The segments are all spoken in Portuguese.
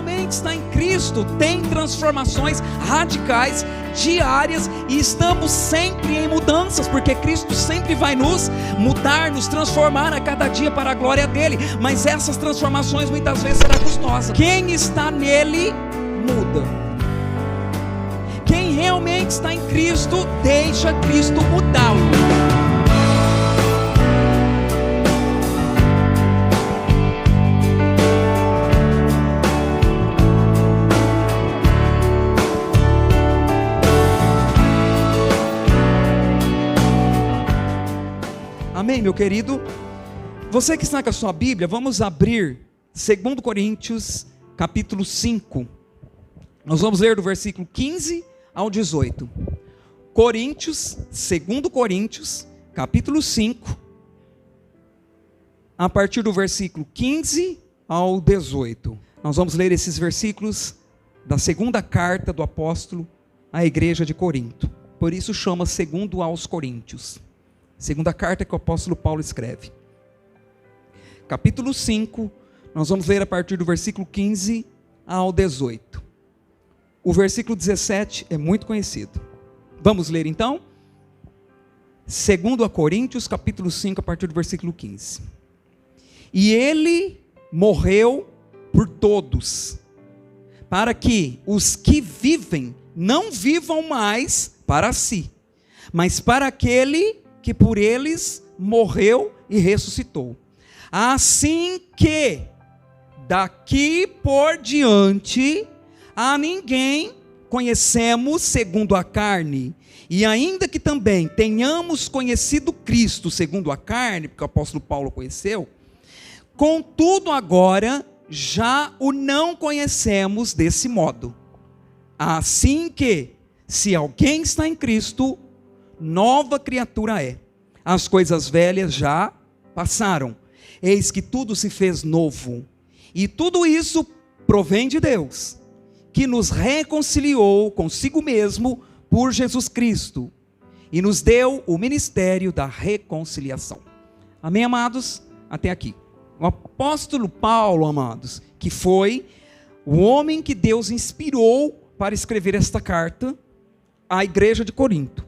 realmente está em Cristo tem transformações radicais, diárias, e estamos sempre em mudanças, porque Cristo sempre vai nos mudar, nos transformar a cada dia para a glória dele. Mas essas transformações muitas vezes serão custosas. Quem está nele muda. Quem realmente está em Cristo deixa Cristo mudá-lo. Amém, meu querido? Você que está com a sua Bíblia, vamos abrir 2 Coríntios, capítulo 5. Nós vamos ler do versículo 15 ao 18. 2 Coríntios, capítulo 5, a partir do versículo 15 ao 18. Nós vamos ler esses versículos da segunda carta do apóstolo à igreja de Corinto. Por isso chama 2 aos Coríntios. Segunda carta que o apóstolo Paulo escreve. Capítulo 5, nós vamos ler a partir do versículo 15 ao 18. O versículo 17 é muito conhecido. Vamos ler então? 2 Coríntios, capítulo 5, a partir do versículo 15. E ele morreu por todos, para que os que vivem não vivam mais para si, mas para aquele que por eles morreu e ressuscitou. Assim que daqui por diante a ninguém conhecemos segundo a carne, e ainda que também tenhamos conhecido Cristo segundo a carne, porque o apóstolo Paulo conheceu, contudo agora já o não conhecemos desse modo. Assim que, se alguém está em Cristo, nova criatura é. As coisas velhas já passaram, eis que tudo se fez novo. E tudo isso provém de Deus, que nos reconciliou consigo mesmo por Jesus Cristo, e nos deu o ministério da reconciliação. Amém, amados? Até aqui. O apóstolo Paulo, amados, que foi o homem que Deus inspirou para escrever esta carta à igreja de Corinto.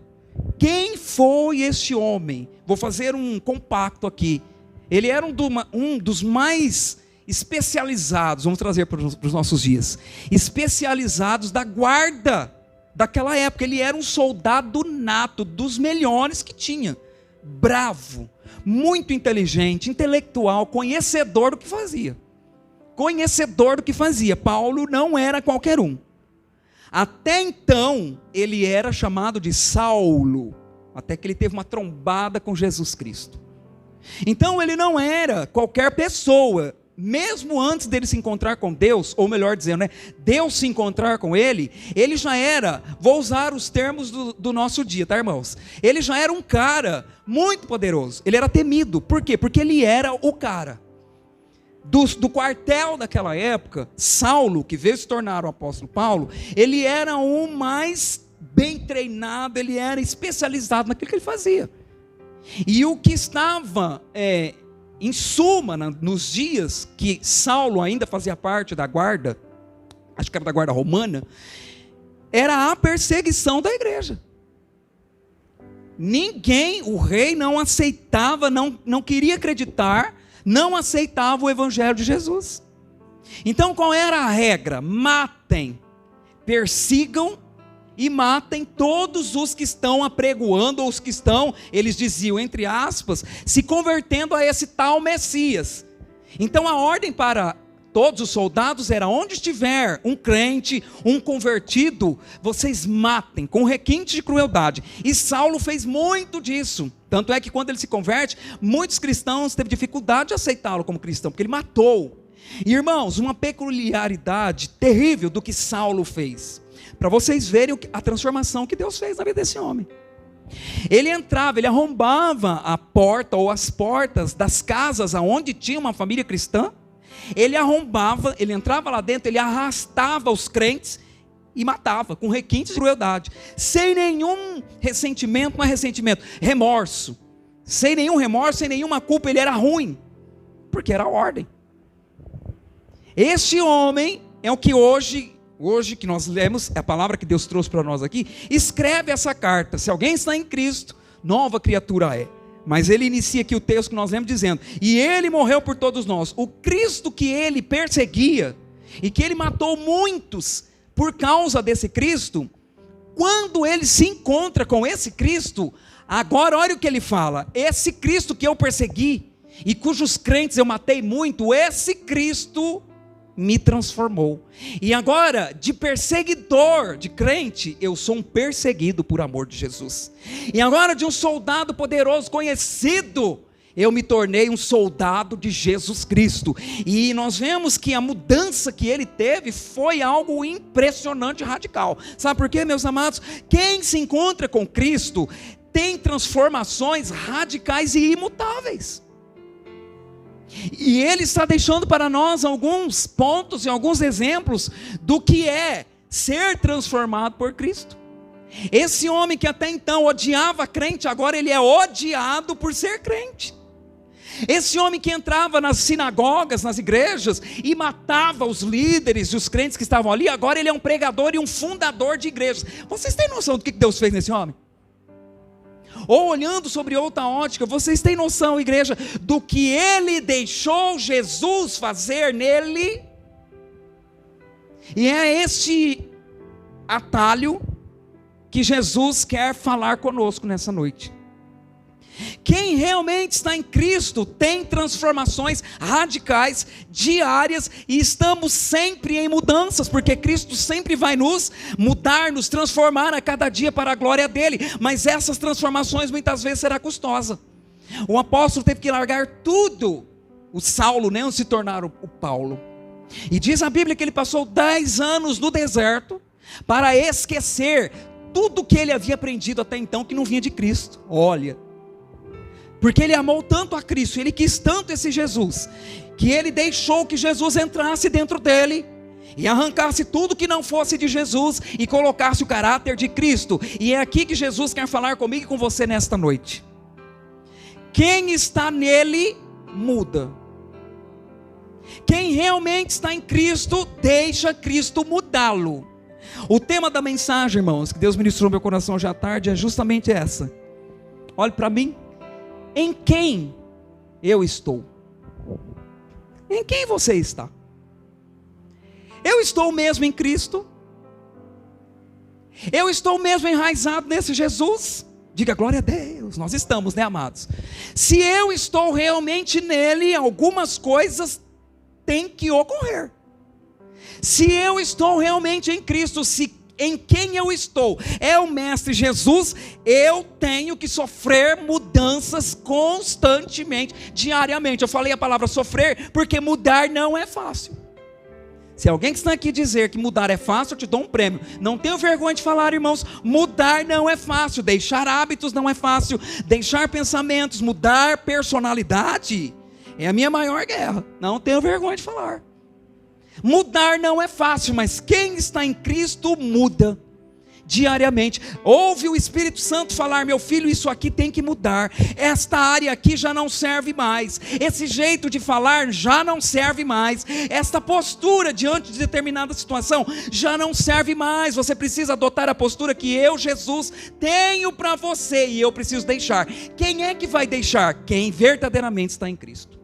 Quem foi este homem? Vou fazer um compacto aqui. Ele era um dos mais especializados, vamos trazer para os nossos dias, especializados da guarda daquela época. Ele era um soldado nato, dos melhores que tinha, bravo, muito inteligente, intelectual, conhecedor do que fazia. Paulo não era qualquer um. Até então, ele era chamado de Saulo, até que ele teve uma trombada com Jesus Cristo. Então, ele não era qualquer pessoa, mesmo antes dele se encontrar com Deus, ou melhor dizendo, Deus se encontrar com ele já era, vou usar os termos do nosso dia, tá, irmãos? Ele já era um cara muito poderoso, ele era temido. Por quê? Porque ele era o cara. Do quartel daquela época, Saulo, que veio se tornar o apóstolo Paulo, ele era o mais bem treinado, ele era especializado naquilo que ele fazia. E o que estava em suma, nos dias que Saulo ainda fazia parte da guarda, acho que era da guarda romana, era a perseguição da igreja. Ninguém, o rei não aceitava, não queria acreditar, não aceitava o evangelho de Jesus. Então qual era a regra? Matem, persigam e matem todos os que estão apregoando, ou os que estão, eles diziam, entre aspas, se convertendo a esse tal Messias. Então a ordem para todos os soldados era: onde estiver um crente, um convertido, vocês matem, com requinte de crueldade. E Saulo fez muito disso. Tanto é que quando ele se converte, muitos cristãos teve dificuldade de aceitá-lo como cristão, porque ele matou. E irmãos, uma peculiaridade terrível do que Saulo fez, para vocês verem a transformação que Deus fez na vida desse homem. Ele entrava, ele arrombava a porta ou as portas das casas aonde tinha uma família cristã. Ele arrombava, ele entrava lá dentro, ele arrastava os crentes e matava, com requintes de crueldade, sem nenhum ressentimento, remorso, sem nenhum remorso, sem nenhuma culpa. Ele era ruim, porque era a ordem. Este homem é o que hoje que nós lemos, é a palavra que Deus trouxe para nós aqui, escreve essa carta. Se alguém está em Cristo, nova criatura é. Mas ele inicia aqui o texto que nós lemos dizendo: e ele morreu por todos nós. O Cristo que ele perseguia, e que ele matou muitos por causa desse Cristo, quando ele se encontra com esse Cristo, agora olha o que ele fala: esse Cristo que eu persegui, e cujos crentes eu matei muito, esse Cristo me transformou. E agora, de perseguidor de crente, eu sou um perseguido por amor de Jesus. E agora, de um soldado poderoso, conhecido, eu me tornei um soldado de Jesus Cristo. E nós vemos que a mudança que ele teve foi algo impressionante e radical. Sabe por quê, meus amados? Quem se encontra com Cristo tem transformações radicais e imutáveis. E ele está deixando para nós alguns pontos e alguns exemplos do que é ser transformado por Cristo. Esse homem que até então odiava crente, agora ele é odiado por ser crente. Esse homem que entrava nas sinagogas, nas igrejas, e matava os líderes e os crentes que estavam ali, agora ele é um pregador e um fundador de igrejas. Vocês têm noção do que Deus fez nesse homem? Ou olhando sobre outra ótica, vocês têm noção, igreja, do que ele deixou Jesus fazer nele? E é este atalho que Jesus quer falar conosco nessa noite. Quem realmente está em Cristo tem transformações radicais, diárias, e estamos sempre em mudanças, porque Cristo sempre vai nos mudar, nos transformar a cada dia para a glória dele. Mas essas transformações muitas vezes será custosa. O apóstolo teve que largar tudo, o Saulo, né, se tornar o Paulo. E diz a Bíblia que ele passou 10 anos no deserto para esquecer tudo que ele havia aprendido até então, que não vinha de Cristo. Olha, porque ele amou tanto a Cristo, ele quis tanto esse Jesus, que ele deixou que Jesus entrasse dentro dele e arrancasse tudo que não fosse de Jesus e colocasse o caráter de Cristo. E é aqui que Jesus quer falar comigo e com você nesta noite. Quem está nele muda. Quem realmente está em Cristo, deixa Cristo mudá-lo. O tema da mensagem, irmãos, que Deus ministrou no meu coração hoje à tarde, é justamente essa. Olhe para mim. Em quem eu estou? Em quem você está? Eu estou mesmo em Cristo? Eu estou mesmo enraizado nesse Jesus? Diga glória a Deus, nós estamos, né, amados? Se eu estou realmente nele, algumas coisas têm que ocorrer. Se eu estou realmente em Cristo, se em quem eu estou é o Mestre Jesus, eu tenho que sofrer mudanças constantemente, diariamente. Eu falei a palavra sofrer, porque mudar não é fácil. Se alguém que está aqui dizer que mudar é fácil, eu te dou um prêmio. Não tenho vergonha de falar, irmãos, mudar não é fácil. Deixar hábitos não é fácil. Deixar pensamentos, mudar personalidade é a minha maior guerra. Não tenho vergonha de falar. Mudar não é fácil, mas quem está em Cristo muda diariamente. Ouve o Espírito Santo falar: meu filho, isso aqui tem que mudar. Esta área aqui já não serve mais. Esse jeito de falar já não serve mais. Esta postura diante de determinada situação já não serve mais. Você precisa adotar a postura que eu, Jesus, tenho para você, e eu preciso deixar. Quem é que vai deixar? Quem verdadeiramente está em Cristo.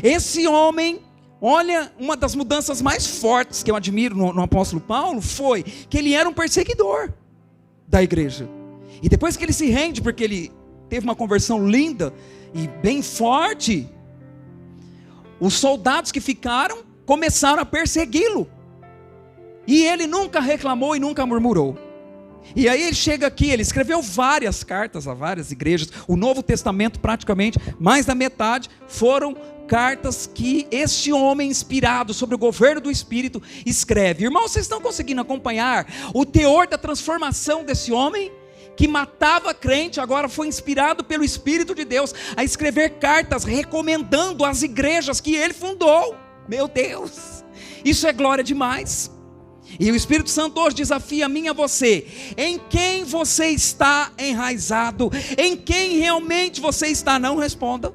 Esse homem, olha, uma das mudanças mais fortes que eu admiro no apóstolo Paulo foi que ele era um perseguidor da igreja. E depois que ele se rende, porque ele teve uma conversão linda e bem forte, os soldados que ficaram começaram a persegui-lo. E ele nunca reclamou e nunca murmurou. E aí ele chega aqui, ele escreveu várias cartas a várias igrejas. O Novo Testamento, praticamente, mais da metade, foram cartas que este homem, inspirado sobre o governo do Espírito, escreve. Irmãos, vocês estão conseguindo acompanhar o teor da transformação desse homem? Que matava crente, agora foi inspirado pelo Espírito de Deus a escrever cartas recomendando as igrejas que ele fundou. Meu Deus, isso é glória demais. E o Espírito Santo hoje desafia a mim e a você: em quem você está enraizado? Em quem realmente você está? Não responda.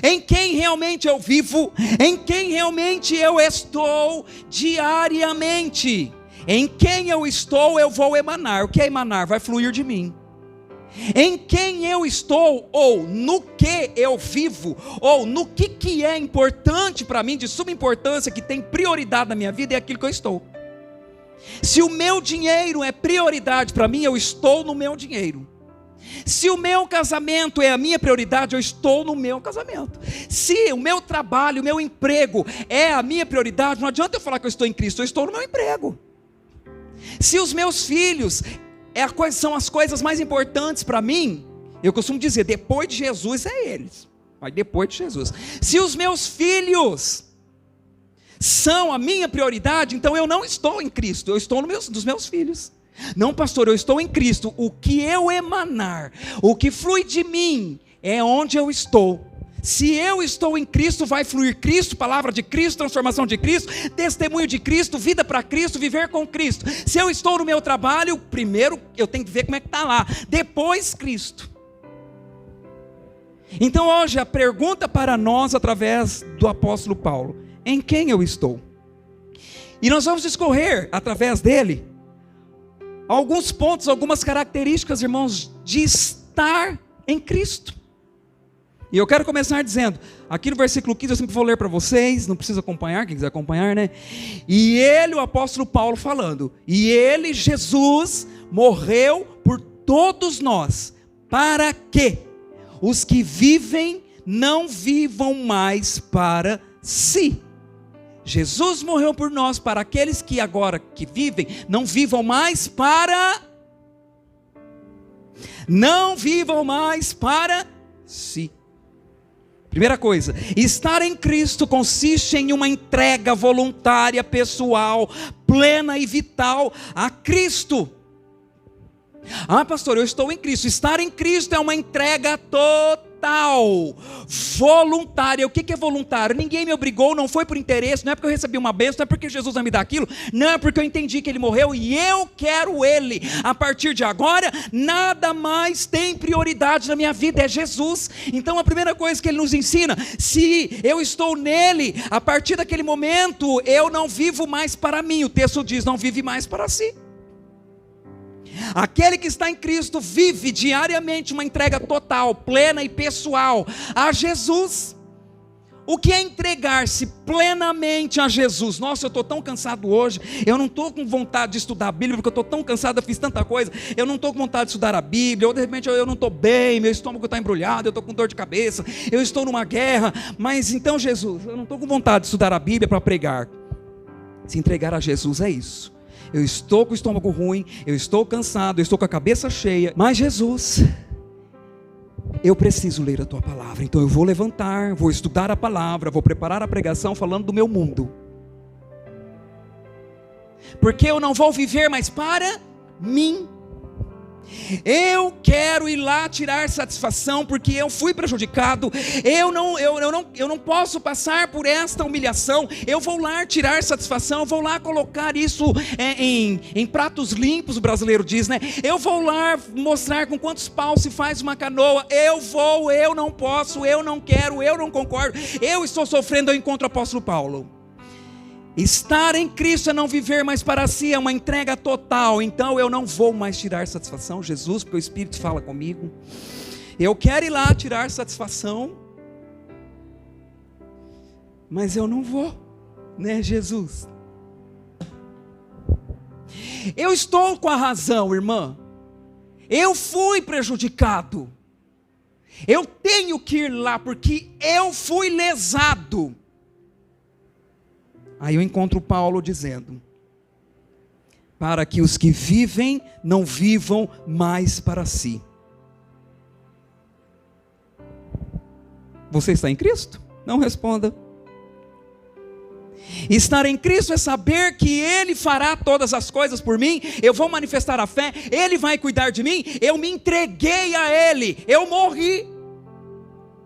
em quem realmente eu vivo, em quem realmente eu estou diariamente. Em quem eu estou, eu vou emanar. O que é emanar? Vai fluir de mim. Em quem eu estou, ou no que eu vivo, ou no que é importante para mim, de suma importância, que tem prioridade na minha vida, é aquilo que eu estou. Se o meu dinheiro é prioridade para mim, eu estou no meu dinheiro. Se o meu casamento é a minha prioridade, eu estou no meu casamento. Se o meu trabalho, o meu emprego é a minha prioridade, não adianta eu falar que eu estou em Cristo, eu estou no meu emprego. Se os meus filhos são as coisas mais importantes para mim, eu costumo dizer, depois de Jesus é eles, mas depois de Jesus. Se os meus filhos são a minha prioridade, então eu não estou em Cristo, eu estou nos meus filhos. Não, pastor, eu estou em Cristo. O que eu emanar, o que flui de mim, é onde eu estou. Se eu estou em Cristo, vai fluir Cristo, palavra de Cristo, transformação de Cristo, testemunho de Cristo, vida para Cristo, viver com Cristo. Se eu estou no meu trabalho, primeiro eu tenho que ver como é que está lá, depois Cristo. Então hoje a pergunta para nós, através do apóstolo Paulo: em quem eu estou? E nós vamos discorrer, através dele, alguns pontos, algumas características, irmãos, de estar em Cristo. E eu quero começar dizendo, aqui no versículo 15, eu sempre vou ler para vocês, não precisa acompanhar, quem quiser acompanhar, né? E ele, o apóstolo Paulo falando, e ele, Jesus, morreu por todos nós, para que os que vivem não vivam mais para si. Jesus morreu por nós, para aqueles que agora que vivem, não vivam mais para si. Primeira coisa, estar em Cristo consiste em uma entrega voluntária, pessoal, plena e vital a Cristo. Ah, pastor, eu estou em Cristo. Estar em Cristo é uma entrega total, voluntária. O que é voluntário? Ninguém me obrigou, não foi por interesse, não é porque eu recebi uma bênção, não é porque Jesus vai me dar aquilo, não, é porque eu entendi que Ele morreu e eu quero Ele. A partir de agora, nada mais tem prioridade na minha vida, é Jesus. Então a primeira coisa que Ele nos ensina, se eu estou nele, a partir daquele momento, eu não vivo mais para mim. O texto diz, não vive mais para si. Aquele que está em Cristo vive diariamente uma entrega total, plena e pessoal a Jesus. O que é entregar-se plenamente a Jesus? Nossa, eu estou tão cansado hoje, eu não estou com vontade de estudar a Bíblia, porque eu estou tão cansado, eu fiz tanta coisa, eu não estou com vontade de estudar a Bíblia, ou de repente eu não estou bem, meu estômago está embrulhado, eu estou com dor de cabeça, eu estou numa guerra, mas então Jesus, eu não estou com vontade de estudar a Bíblia para pregar. Se entregar a Jesus é isso. Eu estou com o estômago ruim, eu estou cansado, eu estou com a cabeça cheia, mas Jesus, eu preciso ler a tua palavra, então eu vou levantar, vou estudar a palavra, vou preparar a pregação falando do meu mundo, porque eu não vou viver mais para mim. Eu quero ir lá tirar satisfação, porque eu fui prejudicado, eu não posso passar por esta humilhação, eu vou lá tirar satisfação, eu vou lá colocar isso em pratos limpos, o brasileiro diz, né? Eu vou lá mostrar com quantos paus se faz uma canoa, eu não posso, eu não quero, eu não concordo, eu estou sofrendo. Eu encontro o apóstolo Paulo. Estar em Cristo é não viver mais para si, é uma entrega total. Então eu não vou mais tirar satisfação, Jesus, porque o Espírito fala comigo. Eu quero ir lá tirar satisfação, mas eu não vou, né, Jesus? Eu estou com a razão, irmã. Eu fui prejudicado. Eu tenho que ir lá porque eu fui lesado. Aí eu encontro Paulo dizendo, para que os que vivem não vivam mais para si. Você está em Cristo? Não responda. Estar em Cristo é saber que Ele fará todas as coisas por mim, eu vou manifestar a fé, Ele vai cuidar de mim, eu me entreguei a Ele, eu morri.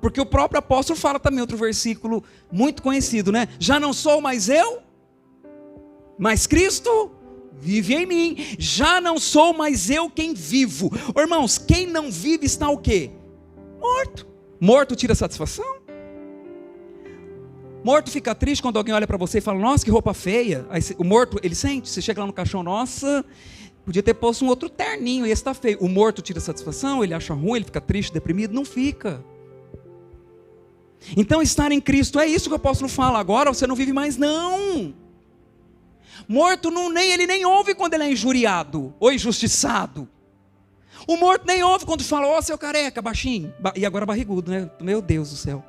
Porque o próprio apóstolo fala também, outro versículo muito conhecido, né? Já não sou mais eu, mas Cristo vive em mim. Já não sou mais eu quem vivo. Irmãos, quem não vive está o quê? Morto. Morto tira satisfação? Morto fica triste quando alguém olha para você e fala, nossa, que roupa feia. Aí o morto, ele sente, você chega lá no caixão, nossa, podia ter posto um outro terninho, e esse está feio. O morto tira satisfação, ele acha ruim, ele fica triste, deprimido, não fica. Então estar em Cristo é isso que o apóstolo fala, agora você não vive mais não. Morto ele nem ouve quando ele é injuriado ou injustiçado. O morto nem ouve quando fala, ó, seu careca, baixinho, e agora barrigudo, né? Meu Deus do céu.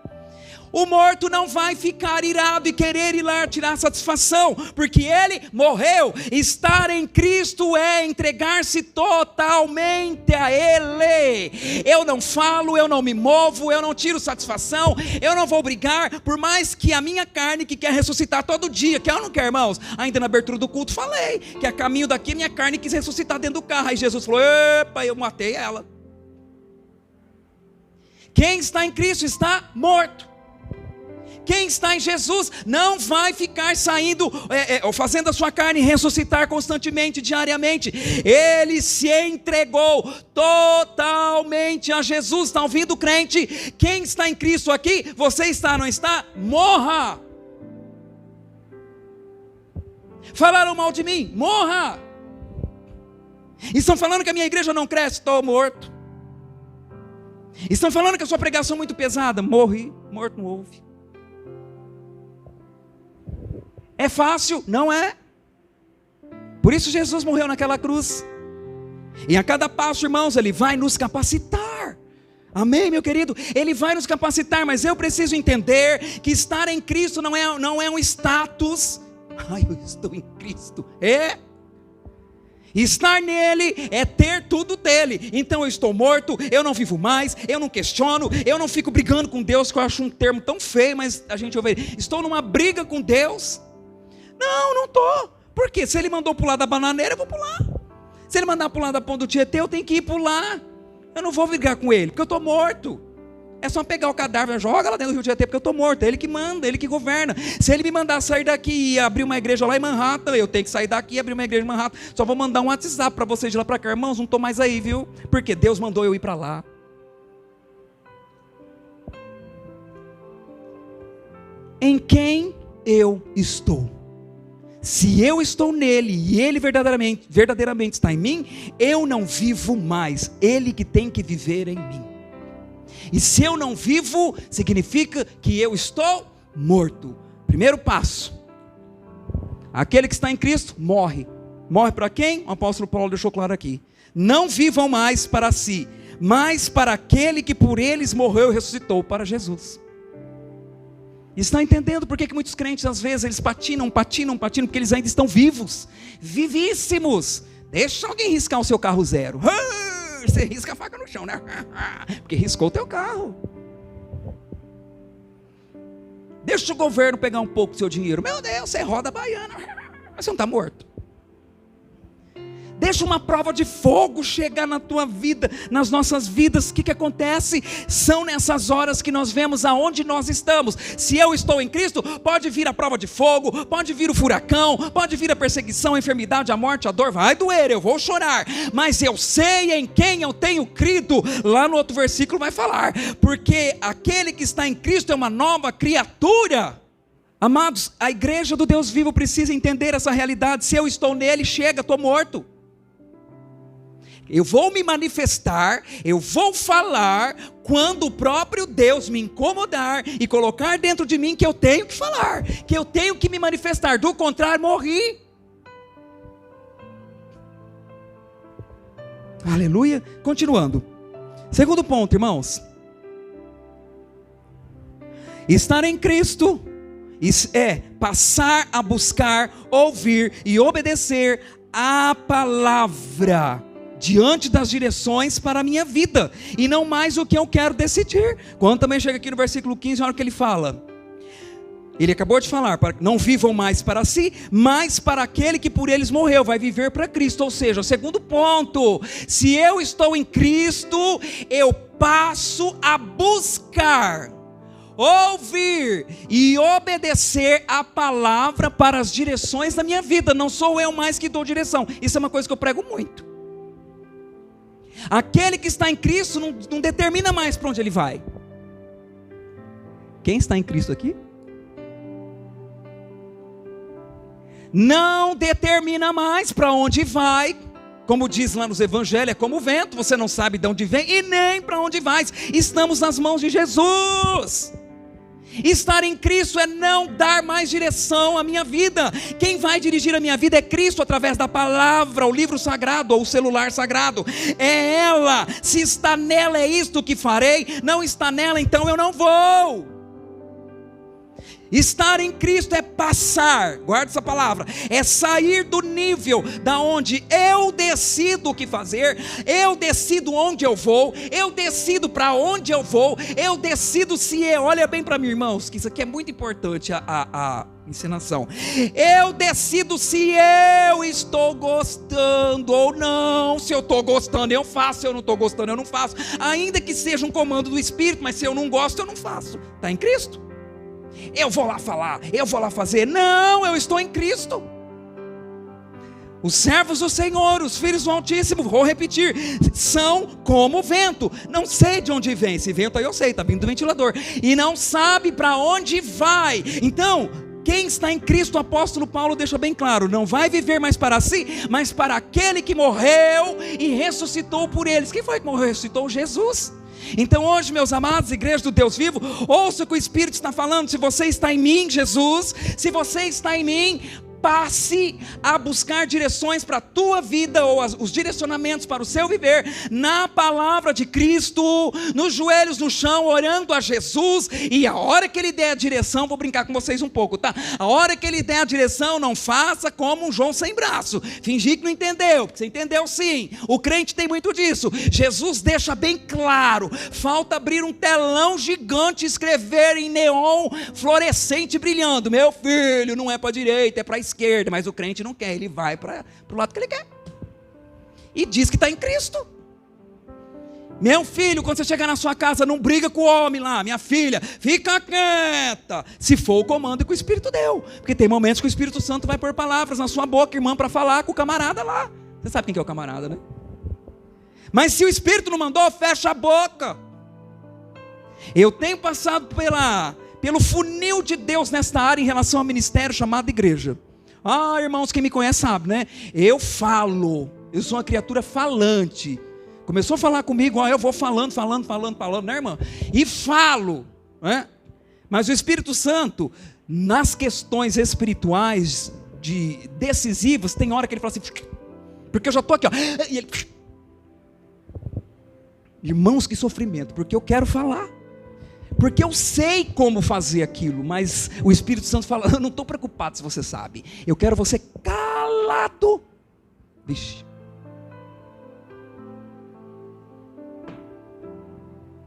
O morto não vai ficar irado e querer ir lá tirar satisfação, porque ele morreu. Estar em Cristo é entregar-se totalmente a Ele. Eu não falo, eu não me movo, eu não tiro satisfação, eu não vou brigar, por mais que a minha carne que quer ressuscitar todo dia, que eu não quero, irmãos. Ainda na abertura do culto falei, que a caminho daqui minha carne quis ressuscitar dentro do carro, aí Jesus falou, epa, eu matei ela. Quem está em Cristo está morto. Quem está em Jesus não vai ficar saindo, ou fazendo a sua carne ressuscitar constantemente, diariamente. Ele se entregou totalmente a Jesus. Está ouvindo, crente? Quem está em Cristo aqui, você está, não está? Morra! Falaram mal de mim? Morra! Estão falando que a minha igreja não cresce? Estou morto. Estão falando que a sua pregação é muito pesada? Morri, morto não ouve. É fácil? Não é. Por isso Jesus morreu naquela cruz. E a cada passo, irmãos, Ele vai nos capacitar. Amém, meu querido? Ele vai nos capacitar, mas eu preciso entender que estar em Cristo não é um status. Ai, eu estou em Cristo. Estar nele é ter tudo dele. Então eu estou morto, eu não vivo mais, eu não questiono, eu não fico brigando com Deus, que eu acho um termo tão feio, mas a gente ouve. Estou numa briga com Deus. Não estou. Por quê? Se Ele mandou pular da bananeira, eu vou pular. Se Ele mandar pular da ponta do Tietê, eu tenho que ir pular. Eu não vou brigar com Ele, porque eu estou morto. É só pegar o cadáver, joga lá dentro do Rio Tietê, porque eu estou morto. É Ele que manda, Ele que governa. Se Ele me mandar sair daqui e abrir uma igreja lá em Manhattan, eu tenho que sair daqui e abrir uma igreja em Manhattan. Só vou mandar um WhatsApp para vocês de lá para cá. Irmãos, não estou mais aí, viu? Porque Deus mandou eu ir para lá. Em quem eu estou? Se eu estou nele e ele verdadeiramente está em mim, eu não vivo mais, ele que tem que viver em mim. E se eu não vivo, significa que eu estou morto. Primeiro passo, aquele que está em Cristo morre. Morre para quem? O apóstolo Paulo deixou claro aqui. Não vivam mais para si, mas para aquele que por eles morreu e ressuscitou, para Jesus. Está entendendo por que muitos crentes às vezes eles patinam, porque eles ainda estão vivos, vivíssimos. Deixa alguém riscar o seu carro zero. Você risca a faca no chão, né? Porque riscou o teu carro. Deixa o governo pegar um pouco do seu dinheiro. Meu Deus, você roda a baiana. Mas você não está morto. Deixa uma prova de fogo chegar na tua vida, nas nossas vidas. O que acontece? São nessas horas que nós vemos aonde nós estamos. Se eu estou em Cristo, pode vir a prova de fogo, pode vir o furacão, pode vir a perseguição, a enfermidade, a morte, a dor. Vai doer, eu vou chorar, mas eu sei em quem eu tenho crido. Lá no outro versículo vai falar, porque aquele que está em Cristo é uma nova criatura. Amados, a igreja do Deus vivo precisa entender essa realidade. Se eu estou nele, chega, estou morto. Eu vou me manifestar, eu vou falar quando o próprio Deus me incomodar e colocar dentro de mim que eu tenho que falar, que eu tenho que me manifestar. Do contrário, morri. Aleluia. Continuando. Segundo ponto, irmãos. Estar em Cristo é passar a buscar, ouvir e obedecer a palavra diante das direções para a minha vida, e não mais o que eu quero decidir. Quando também chega aqui no versículo 15, olha o que ele fala. Ele acabou de falar, não vivam mais para si, mas para aquele que por eles morreu, vai viver para Cristo. Ou seja, o segundo ponto, se eu estou em Cristo, eu passo a buscar, ouvir e obedecer a palavra para as direções da minha vida. Não sou eu mais que dou direção. Isso é uma coisa que eu prego muito. Aquele que está em Cristo não determina mais para onde ele vai. Quem está em Cristo aqui? não determina mais para onde vai. Como diz lá nos evangelhos, é como o vento, você não sabe de onde vem e nem para onde vai. Estamos nas mãos de Jesus. Estar em Cristo é não dar mais direção à minha vida. Quem vai dirigir a minha vida é Cristo, através da palavra, o livro sagrado ou o celular sagrado. É ela. Se está nela é isto que farei. Não está nela, então eu não vou. Estar em Cristo é passar, guarda essa palavra, é sair do nível da onde eu decido o que fazer, eu decido onde eu vou, eu decido para onde eu vou, eu decido se eu, olha bem para mim, irmãos, que isso aqui é muito importante, a ensinação. Eu decido se eu estou gostando ou não. Se eu estou gostando eu faço, se eu não estou gostando eu não faço, ainda que seja um comando do Espírito, mas se eu não gosto eu não faço. Está em Cristo? Eu vou lá falar, eu vou lá fazer. Não, eu estou em Cristo. Os servos do Senhor, os filhos do Altíssimo, vou repetir, são como o vento. Não sei de onde vem. Esse vento aí eu sei, está vindo do ventilador. E não sabe para onde vai. Então, quem está em Cristo, o apóstolo Paulo deixa bem claro, não vai viver mais para si, mas para aquele que morreu e ressuscitou por eles. Quem foi que morreu e ressuscitou? Jesus. Então hoje, meus amados, igreja do Deus vivo, ouça o que o Espírito está falando. Se você está em mim, Jesus, se você está em mim, passe a buscar direções para a tua vida, ou os direcionamentos para o seu viver, na palavra de Cristo, nos joelhos no chão, orando a Jesus, e a hora que Ele der a direção, vou brincar com vocês um pouco, tá? A hora que Ele der a direção, não faça como um João sem braço, fingir que não entendeu, porque você entendeu sim, o crente tem muito disso. Jesus deixa bem claro, falta abrir um telão gigante, escrever em neon, fluorescente, brilhando, meu filho, não é para a direita, é para a esquerda, mas o crente não quer, ele vai para o lado que ele quer, e diz que está em Cristo. Meu filho, quando você chegar na sua casa, não briga com o homem lá. Minha filha, fica quieta, se for o comando que o Espírito deu, porque tem momentos que o Espírito Santo vai pôr palavras na sua boca, irmã, para falar com o camarada lá. Você sabe quem que é o camarada, né? Mas se o Espírito não mandou, fecha a boca. Eu tenho passado pelo funil de Deus nesta área em relação ao ministério chamado igreja. Ah, irmãos, quem me conhece sabe, né? Eu falo, eu sou uma criatura falante. Começou a falar comigo, eu vou falando, né, irmã? E falo, né? Mas o Espírito Santo, nas questões espirituais decisivas, tem hora que ele fala assim, porque eu já estou aqui, ó, e ele, irmãos, que sofrimento, porque eu quero falar. Porque eu sei como fazer aquilo, mas o Espírito Santo fala, eu não estou preocupado se você sabe, eu quero você calado. Vixe.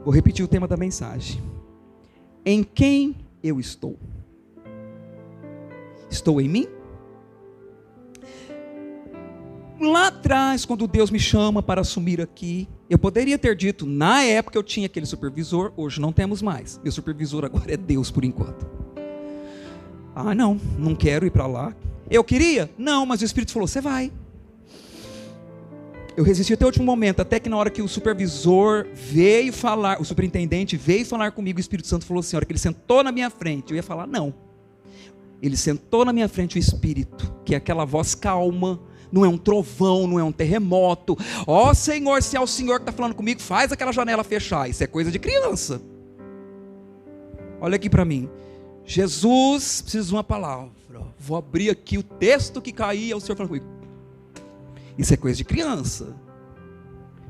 Vou repetir o tema da mensagem. Em quem eu estou? Estou em mim? Lá atrás, quando Deus me chama para assumir aqui, eu poderia ter dito, na época eu tinha aquele supervisor, hoje não temos mais. Meu supervisor agora é Deus por enquanto. Ah, não quero ir para lá. Eu queria? Não, mas o Espírito falou, você vai. Eu resisti até o último momento, até que na hora que o supervisor veio falar, o superintendente veio falar comigo, o Espírito Santo falou assim, a hora que ele sentou na minha frente, eu ia falar não. Ele sentou na minha frente o Espírito, que é aquela voz calma, não é um trovão, não é um terremoto. Ó Senhor, se é o Senhor que está falando comigo, faz aquela janela fechar. Isso é coisa de criança. Olha aqui para mim. Jesus precisa de uma palavra. Vou abrir aqui o texto que caía, o Senhor falando comigo. Isso é coisa de criança.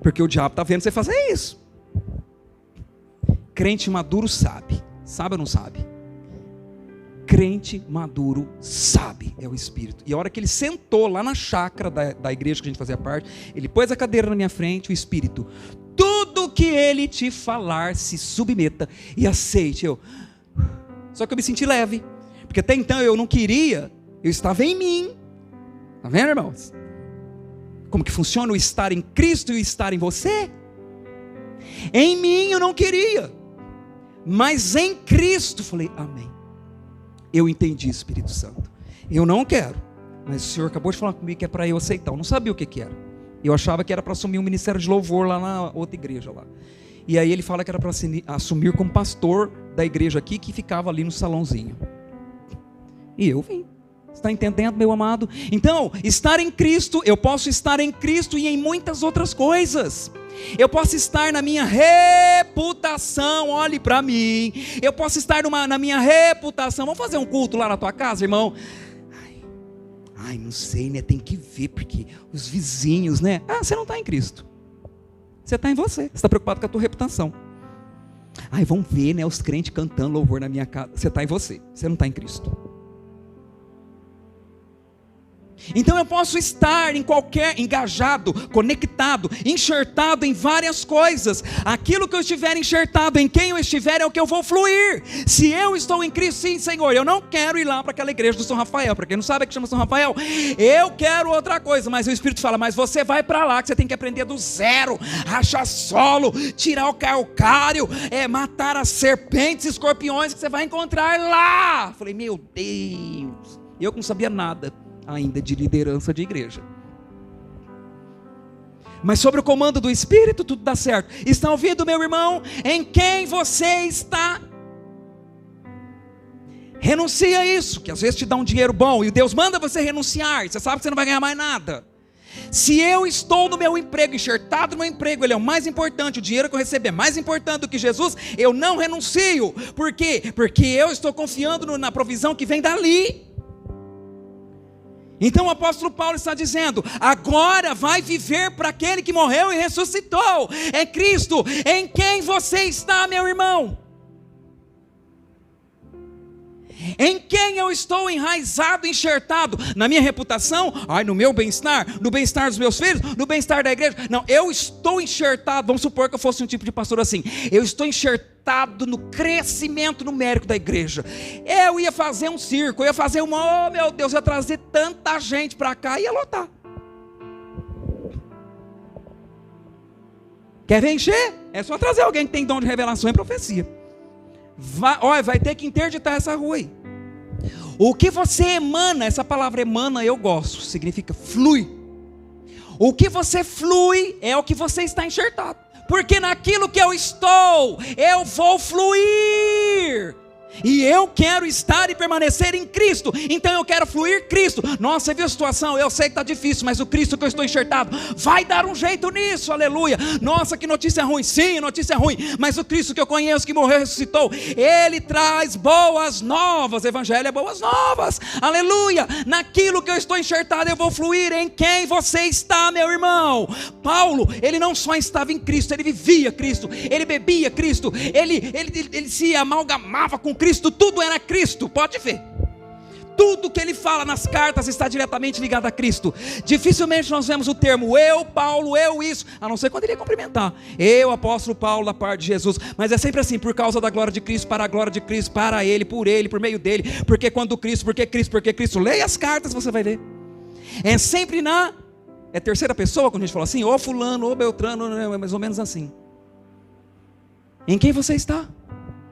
Porque o diabo está vendo você fazer isso. Crente maduro sabe. Sabe ou não sabe? Crente maduro sabe, é o Espírito. E a hora que ele sentou lá na chácara da igreja que a gente fazia parte, ele pôs a cadeira na minha frente, o Espírito, tudo que ele te falar, se submeta e aceite. Só que eu me senti leve, porque até então eu não queria, eu estava em mim. Está vendo, irmãos? Como que funciona o estar em Cristo e o estar em você? Em mim eu não queria, mas em Cristo falei, amém. Eu entendi, Espírito Santo. Eu não quero, mas o Senhor acabou de falar comigo que é para eu aceitar. Eu não sabia o que era. Eu achava que era para assumir um ministério de louvor lá na outra igreja lá. E aí ele fala que era para assumir como pastor da igreja aqui, que ficava ali no salãozinho. E eu vim. Está entendendo, meu amado? Então, estar em Cristo, eu posso estar em Cristo e em muitas outras coisas. Eu posso estar na minha reputação, olhe para mim. Eu posso estar na minha reputação. Vamos fazer um culto lá na tua casa, irmão? Ai, não sei, né? Tem que ver, porque os vizinhos, né? Você não está em Cristo. Você está em você. Você está preocupado com a tua reputação. Ai, vamos ver, né? Os crentes cantando louvor na minha casa. Você está em você. Você não está em Cristo. Então eu posso estar engajado, conectado, enxertado em várias coisas. Aquilo que eu estiver enxertado, em quem eu estiver, é o que eu vou fluir. Se eu estou em Cristo, sim, Senhor, eu não quero ir lá para aquela igreja do São Rafael. Para quem não sabe, é que chama São Rafael. Eu quero outra coisa, mas o Espírito fala, mas você vai para lá, que você tem que aprender do zero, rachar solo, tirar o calcário, matar as serpentes e escorpiões que você vai encontrar lá. Falei, meu Deus, eu que não sabia nada ainda de liderança de igreja, mas sobre o comando do Espírito tudo dá certo. Está ouvindo, meu irmão? Em quem você está? Renuncia a isso, que às vezes te dá um dinheiro bom, e Deus manda você renunciar, e você sabe que você não vai ganhar mais nada. Se eu estou no meu emprego, enxertado no meu emprego, ele é o mais importante, o dinheiro que eu recebo é mais importante do que Jesus, eu não renuncio. Por quê? Porque eu estou confiando na provisão que vem dali. Então o apóstolo Paulo está dizendo, agora vai viver para aquele que morreu e ressuscitou, é Cristo. Em quem você está, meu irmão? Em quem eu estou enraizado, enxertado? Na minha reputação? No meu bem-estar? No bem-estar dos meus filhos? No bem-estar da igreja? Não, eu estou enxertado. Vamos supor que eu fosse um tipo de pastor assim. Eu estou enxertado no crescimento numérico da igreja. Eu ia fazer um circo, eu ia fazer oh meu Deus, eu ia trazer tanta gente para cá e ia lotar. Quer ver encher? É só trazer alguém que tem dom de revelação e profecia. Vai ter que interditar essa rua aí. O que você emana, essa palavra emana eu gosto, significa flui. O que você flui é o que você está enxertado. Porque naquilo que eu estou, eu vou fluir. E eu quero estar e permanecer em Cristo. Então eu quero fluir Cristo. Nossa, você viu a situação? Eu sei que está difícil, mas o Cristo que eu estou enxertado vai dar um jeito nisso, aleluia. Nossa, que notícia ruim. Sim, notícia ruim. Mas o Cristo que eu conheço, que morreu e ressuscitou, Ele traz boas novas. O Evangelho é boas novas, aleluia. Naquilo que eu estou enxertado eu vou fluir. Em quem você está, meu irmão? Paulo, ele não só estava em Cristo, ele vivia Cristo, ele bebia Cristo, ele se amalgamava com Cristo, tudo era Cristo, pode ver. Tudo que ele fala nas cartas está diretamente ligado a Cristo. Dificilmente nós vemos o termo eu, Paulo, eu isso, a não ser quando ele ia cumprimentar. Eu, apóstolo Paulo, da parte de Jesus. Mas é sempre assim, por causa da glória de Cristo, para a glória de Cristo, para Ele, por meio dele. Porque quando Cristo, porque Cristo. Leia as cartas, você vai ver. É sempre é terceira pessoa, quando a gente fala assim, ô fulano, ô Beltrano, é mais ou menos assim. Em quem você está?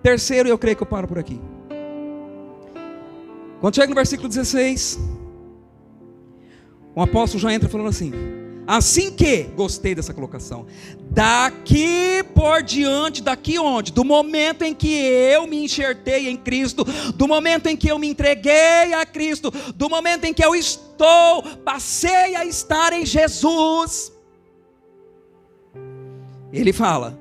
Terceiro, eu creio que eu paro por aqui. Quando chega no versículo 16, o apóstolo já entra falando assim, assim que, gostei dessa colocação, daqui por diante, daqui onde? Do momento em que eu me enxertei em Cristo, do momento em que eu me entreguei a Cristo, do momento em que eu passei a estar em Jesus. Ele fala,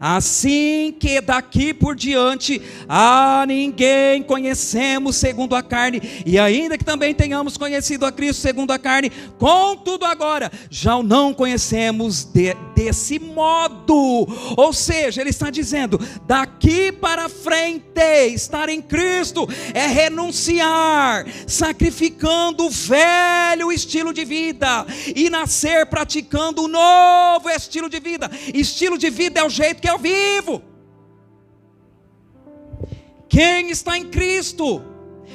assim que daqui por diante a ninguém conhecemos segundo a carne, e ainda que também tenhamos conhecido a Cristo segundo a carne, contudo agora já o não conhecemos desse modo. Ou seja, ele está dizendo, daqui para frente estar em Cristo é renunciar, sacrificando o velho estilo de vida e nascer praticando o novo estilo de vida. Estilo de vida é o jeito que eu vivo. Quem está em Cristo,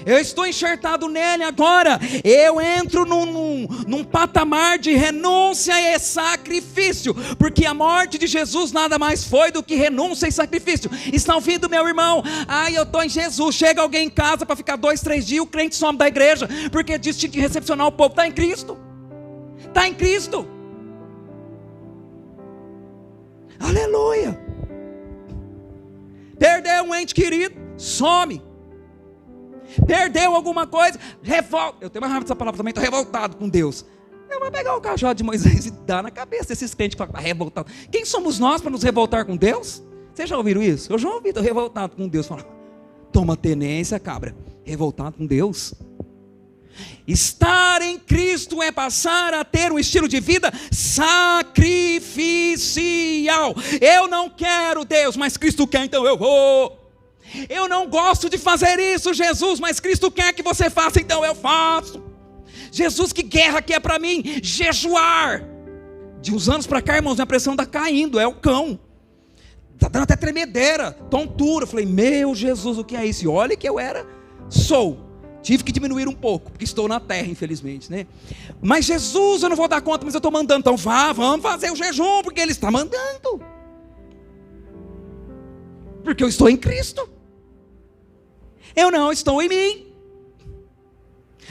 eu estou enxertado nele agora, eu entro num patamar de renúncia e sacrifício, porque a morte de Jesus nada mais foi do que renúncia e sacrifício. Está ouvindo, meu irmão? Eu estou em Jesus, chega alguém em casa para ficar 2, 3 dias, o crente some da igreja, porque diz que recepcionar o povo. Está em Cristo, está em Cristo, aleluia. Perdeu um ente querido, some. perdeu alguma coisa, revolta. Eu tenho mais raiva dessa palavra também, estou revoltado com Deus. Eu vou pegar o cajado de Moisés e dar na cabeça desses crentes que falam que está revoltado. Quem somos nós para nos revoltar com Deus? Vocês já ouviram isso? Eu já ouvi, estou revoltado com Deus. Fala, toma tenência, cabra. Revoltado com Deus. Estar em Cristo é passar a ter um estilo de vida sacrificial. Eu não quero Deus, mas Cristo quer, então eu vou. Eu não gosto de fazer isso, Jesus, mas Cristo quer que você faça, então eu faço. Jesus, que guerra que é para mim? Jejuar. De uns anos para cá, irmãos, minha pressão está caindo, é o cão. Está dando até tremedeira, tontura. Eu falei, meu Jesus, o que é isso? E olha que eu sou. Tive que diminuir um pouco, porque estou na terra, infelizmente, né? Mas Jesus, eu não vou dar conta, mas eu estou mandando. Então vamos fazer o jejum, porque Ele está mandando. Porque eu estou em Cristo. Eu não estou em mim.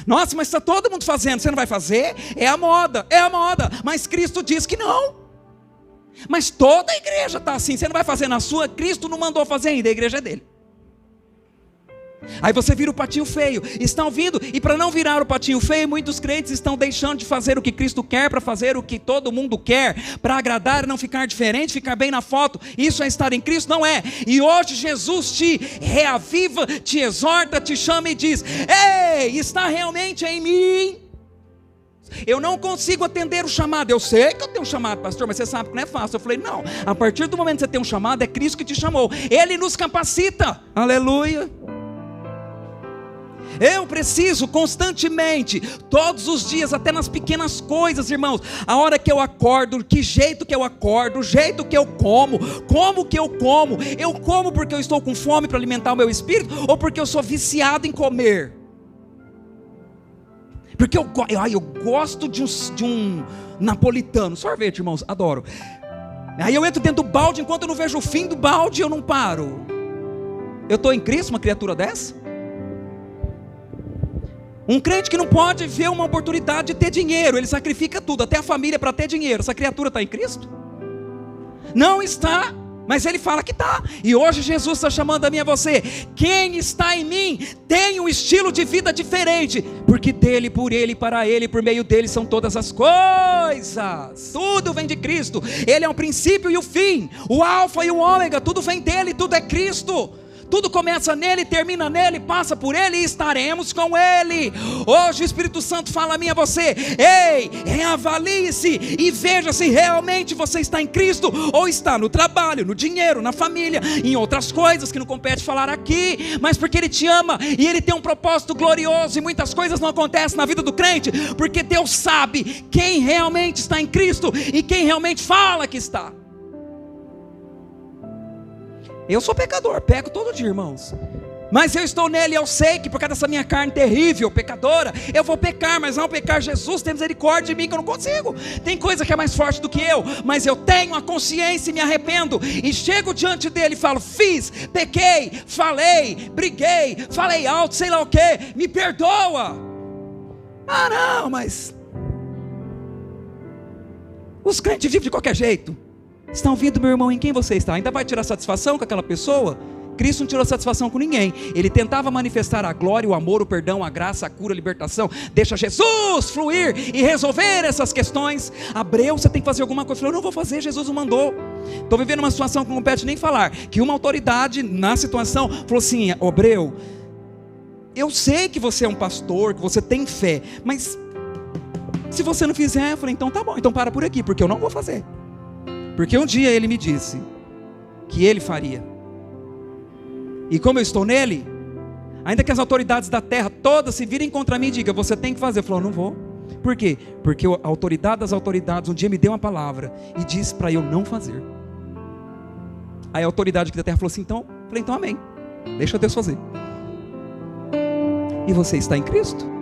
Nossa, mas está todo mundo fazendo, você não vai fazer? É a moda. Mas Cristo diz que não. Mas toda a igreja está assim, você não vai fazer na sua? Cristo não mandou fazer ainda, a igreja é dele. Aí você vira o patinho feio. Estão vindo, e para não virar o patinho feio, muitos crentes estão deixando de fazer o que Cristo quer, para fazer o que todo mundo quer, para agradar, não ficar diferente, ficar bem na foto. Isso é estar em Cristo? Não é. E hoje Jesus te reaviva, te exorta, te chama e diz: ei, está realmente em mim? Eu não consigo atender o chamado. Eu sei que eu tenho um chamado, pastor, mas você sabe que não é fácil. Eu falei, não, a partir do momento que você tem um chamado, é Cristo que te chamou. Ele nos capacita. Aleluia. Eu preciso constantemente, todos os dias, até nas pequenas coisas, irmãos. A hora que eu acordo, que jeito que eu acordo, o jeito que eu como que eu como. Eu como porque eu estou com fome para alimentar o meu espírito, ou porque eu sou viciado em comer? Porque eu gosto de um napolitano, sorvete, irmãos, adoro. Aí eu entro dentro do balde, enquanto eu não vejo o fim do balde, eu não paro. Eu estou em Cristo, uma criatura dessa? Um crente que não pode ver uma oportunidade de ter dinheiro, ele sacrifica tudo, até a família, para ter dinheiro. Essa criatura está em Cristo? Não está, mas ele fala que está. E hoje Jesus está chamando a mim e a você. Quem está em mim tem um estilo de vida diferente, porque dele, por ele, para ele, por meio dele são todas as coisas. Tudo vem de Cristo. Ele é o princípio e o fim, o alfa e o ômega. Tudo vem dele, tudo é Cristo. Tudo começa nele, termina nele, passa por ele e estaremos com ele. Hoje o Espírito Santo fala a mim e a você: ei, reavalie-se e veja se realmente você está em Cristo, ou está no trabalho, no dinheiro, na família, em outras coisas que não compete falar aqui, mas porque Ele te ama e Ele tem um propósito glorioso. E muitas coisas não acontecem na vida do crente, porque Deus sabe quem realmente está em Cristo e quem realmente fala que está. Eu sou pecador, peco todo dia, irmãos. Mas eu estou nele, eu sei que por causa dessa minha carne terrível, pecadora, eu vou pecar, mas ao pecar, Jesus tem misericórdia de mim, que eu não consigo. Tem coisa que é mais forte do que eu, mas eu tenho a consciência e me arrependo, e chego diante dele e falo: fiz, pequei, falei, briguei, falei alto, sei lá o que, me perdoa. Ah não, mas os crentes vivem de qualquer jeito. Estão vindo, meu irmão, em quem você está? Ainda vai tirar satisfação com aquela pessoa? Cristo não tirou satisfação com ninguém. Ele tentava manifestar a glória, o amor, o perdão, a graça, a cura, a libertação. Deixa Jesus fluir e resolver essas questões. Abreu, você tem que fazer alguma coisa. Falou: eu não vou fazer, Jesus não mandou. Estou vivendo uma situação que não compete nem falar. Que uma autoridade na situação falou assim: Abreu, eu sei que você é um pastor, que você tem fé, mas se você não fizer, eu falei: então tá bom, então para por aqui, porque eu não vou fazer. Porque um dia ele me disse que ele faria. E como eu estou nele, ainda que as autoridades da terra todas se virem contra mim e digam: você tem que fazer. Eu falo: não vou. Por quê? Porque a autoridade das autoridades um dia me deu uma palavra e disse para eu não fazer. Aí a autoridade aqui da terra falou assim: então, eu falei: então amém, deixa Deus fazer. E você está em Cristo?